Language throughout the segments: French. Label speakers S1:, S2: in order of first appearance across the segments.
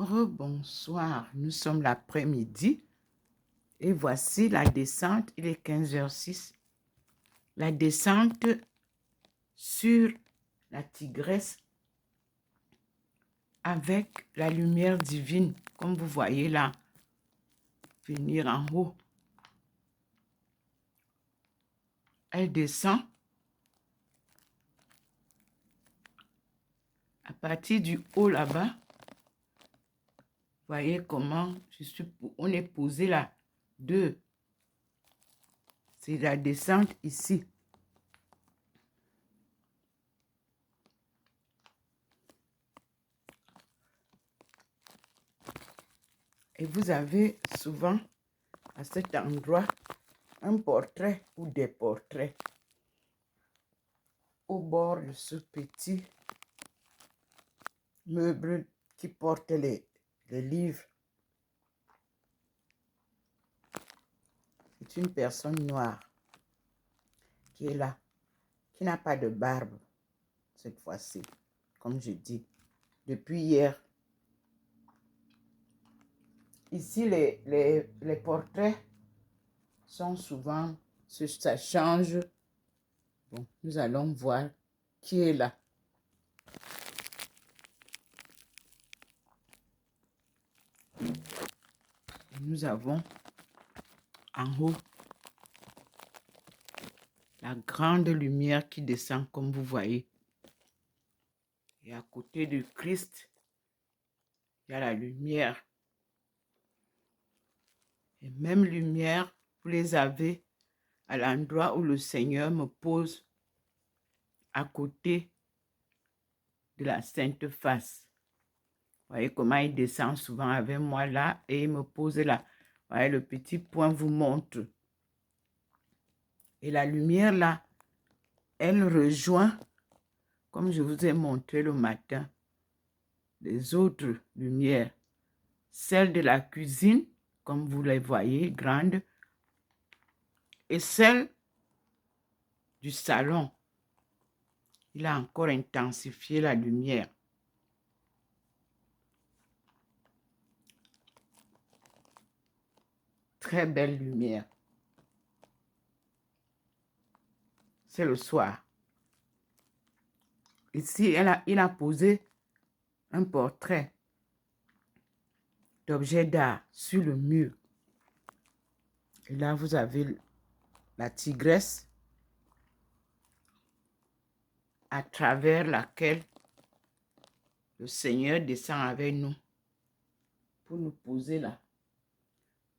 S1: Rebonsoir, nous sommes l'après-midi et voici la descente, il est 15h06. La descente sur la tigresse avec la lumière divine, comme vous voyez là, venir en haut. Elle descend à partir du haut là-bas. Voyez comment on est posé là. C'est la descente ici. Et vous avez souvent à cet endroit un portrait ou des portraits au bord de ce petit meuble qui porte les livres. C'est une personne noire qui est là, qui n'a pas de barbe cette fois-ci, comme je dis, depuis hier. Ici, les portraits sont souvent, ça change. Bon, nous allons voir qui est là. Nous avons en haut la grande lumière qui descend comme vous voyez. Et à côté du Christ, il y a la lumière. Et même lumière, vous les avez à l'endroit où le Seigneur me pose à côté de la Sainte Face. Vous voyez comment il descend souvent avec moi là et il me pose là. Vous voyez, le petit point vous montre. Et la lumière là, elle rejoint, comme je vous ai montré le matin, les autres lumières. Celle de la cuisine, comme vous les voyez, grande, et celle du salon. Il a encore intensifié la lumière. Très belle lumière. C'est le soir. Ici, il a posé un portrait d'objet d'art sur le mur. Et là, vous avez la tigresse à travers laquelle le Seigneur descend avec nous pour nous poser là,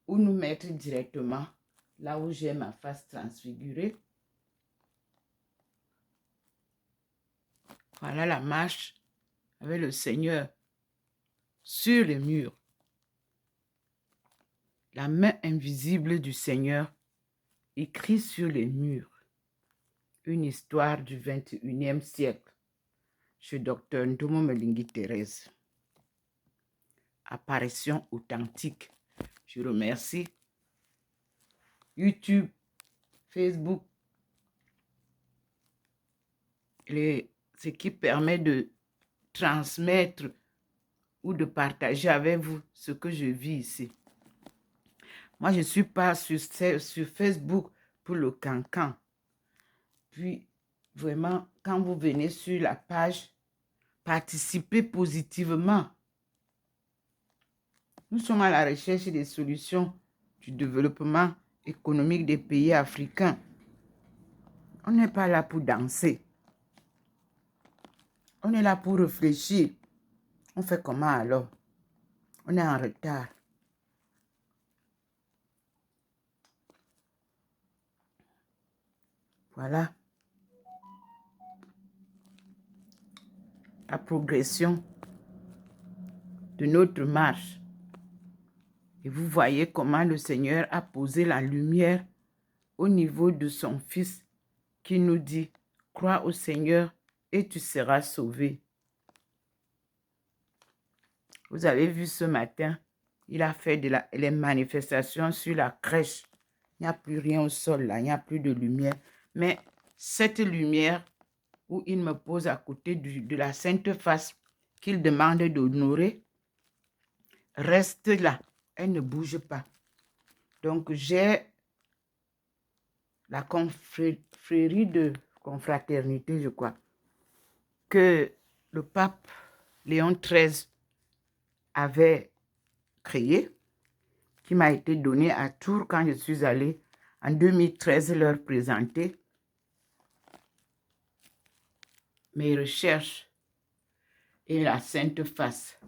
S1: ou nous mettre directement là où j'ai ma face transfigurée. Voilà la marche avec le Seigneur sur le mur. La main invisible du Seigneur écrit sur les murs. Une histoire du 21e siècle chez Dr Ndomo Melingi Thérèse. Apparition authentique. Je remercie YouTube, Facebook, ce qui permet de transmettre ou de partager avec vous ce que je vis ici. Moi, je ne suis pas sur Facebook pour le cancan. Puis, vraiment, quand vous venez sur la page, participez positivement. Nous sommes à la recherche des solutions du développement économique des pays africains. On n'est pas là pour danser. On est là pour réfléchir. On fait comment alors? On est en retard. Voilà. La progression de notre marche. Et vous voyez comment le Seigneur a posé la lumière au niveau de son Fils qui nous dit, crois au Seigneur et tu seras sauvé. Vous avez vu ce matin, il a fait les manifestations sur la crèche. Il n'y a plus rien au sol là, il n'y a plus de lumière. Mais cette lumière où il me pose à côté de la Sainte Face qu'il demande d'honorer, reste là. Elle ne bouge pas. Donc, j'ai la confrérie de confraternité, je crois, que le pape Léon XIII avait créé, qui m'a été donné à Tours quand je suis allée en 2013 leur présenter mes recherches et la Sainte Face.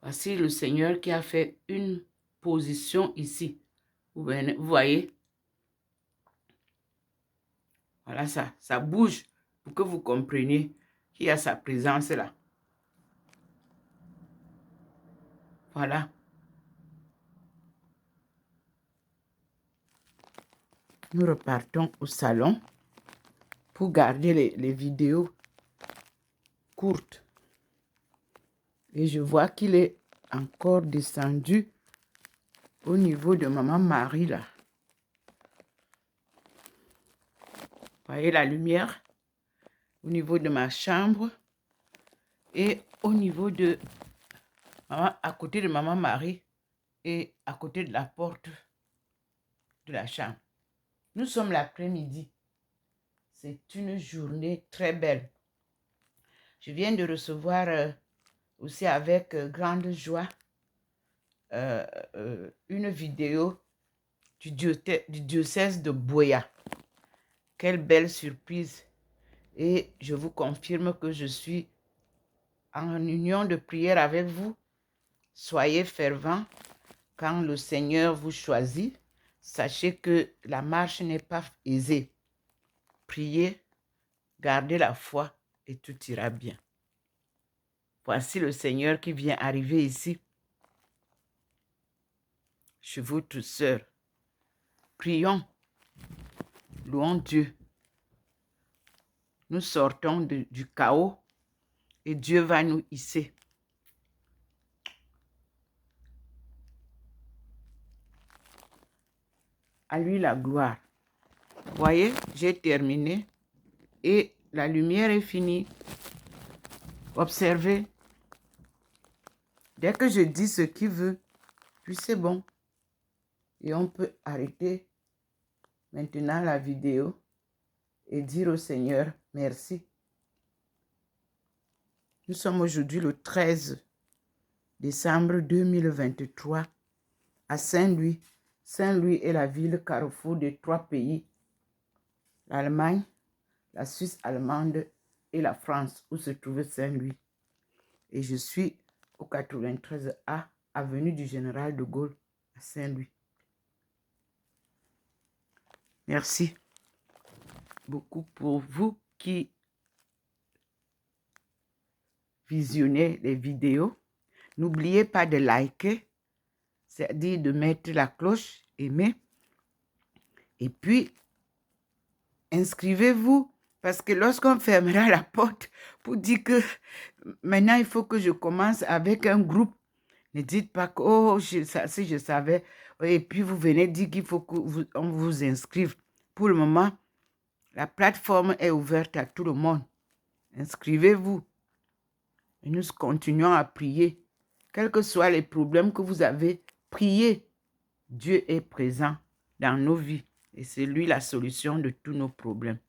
S1: Voici le Seigneur qui a fait une position ici. Vous voyez? Voilà ça. Ça bouge pour que vous compreniez qu'il y a sa présence là. Voilà. Nous repartons au salon pour garder les vidéos courtes. Et je vois qu'il est encore descendu au niveau de Maman Marie là. Vous voyez la lumière au niveau de ma chambre et au niveau de à côté de Maman Marie et à côté de la porte de la chambre. Nous sommes l'après-midi. C'est une journée très belle. Je viens de recevoir aussi avec grande joie une vidéo du diocèse de Buea. Quelle belle surprise. Et je vous confirme que je suis en union de prière avec vous. Soyez fervents quand le Seigneur vous choisit. Sachez que la marche n'est pas aisée. Priez, gardez la foi et tout ira bien. Voici le Seigneur qui vient arriver ici. Chez vous, toutes sœurs. Prions. Louons Dieu. Nous sortons du chaos et Dieu va nous hisser. À lui la gloire. Voyez, j'ai terminé et la lumière est finie. Observez. Dès que je dis ce qu'il veut, puis c'est bon. Et on peut arrêter maintenant la vidéo et dire au Seigneur merci. Nous sommes aujourd'hui le 13 décembre 2023 à Saint-Louis. Saint-Louis est la ville carrefour des 3 pays, l'Allemagne, la Suisse allemande et la France, où se trouve Saint-Louis. Et je suis au 93A, avenue du Général de Gaulle, à Saint-Louis. Merci beaucoup pour vous qui visionnez les vidéos. N'oubliez pas de liker, c'est-à-dire de mettre la cloche, aimer. Et puis, inscrivez-vous, parce que lorsqu'on fermera la porte pour dire que maintenant il faut que je commence avec un groupe, ne dites pas que, oh, si je savais, et puis vous venez dire qu'il faut qu'on vous inscrive. Pour le moment, la plateforme est ouverte à tout le monde. Inscrivez-vous. Et nous continuons à prier. Quels que soient les problèmes que vous avez, priez. Dieu est présent dans nos vies. Et c'est lui la solution de tous nos problèmes.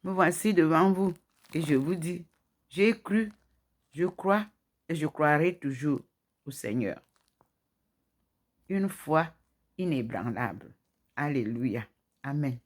S1: Me voici devant vous. Et je vous dis, j'ai cru, je crois et je croirai toujours au Seigneur. Une foi inébranlable. Alléluia. Amen.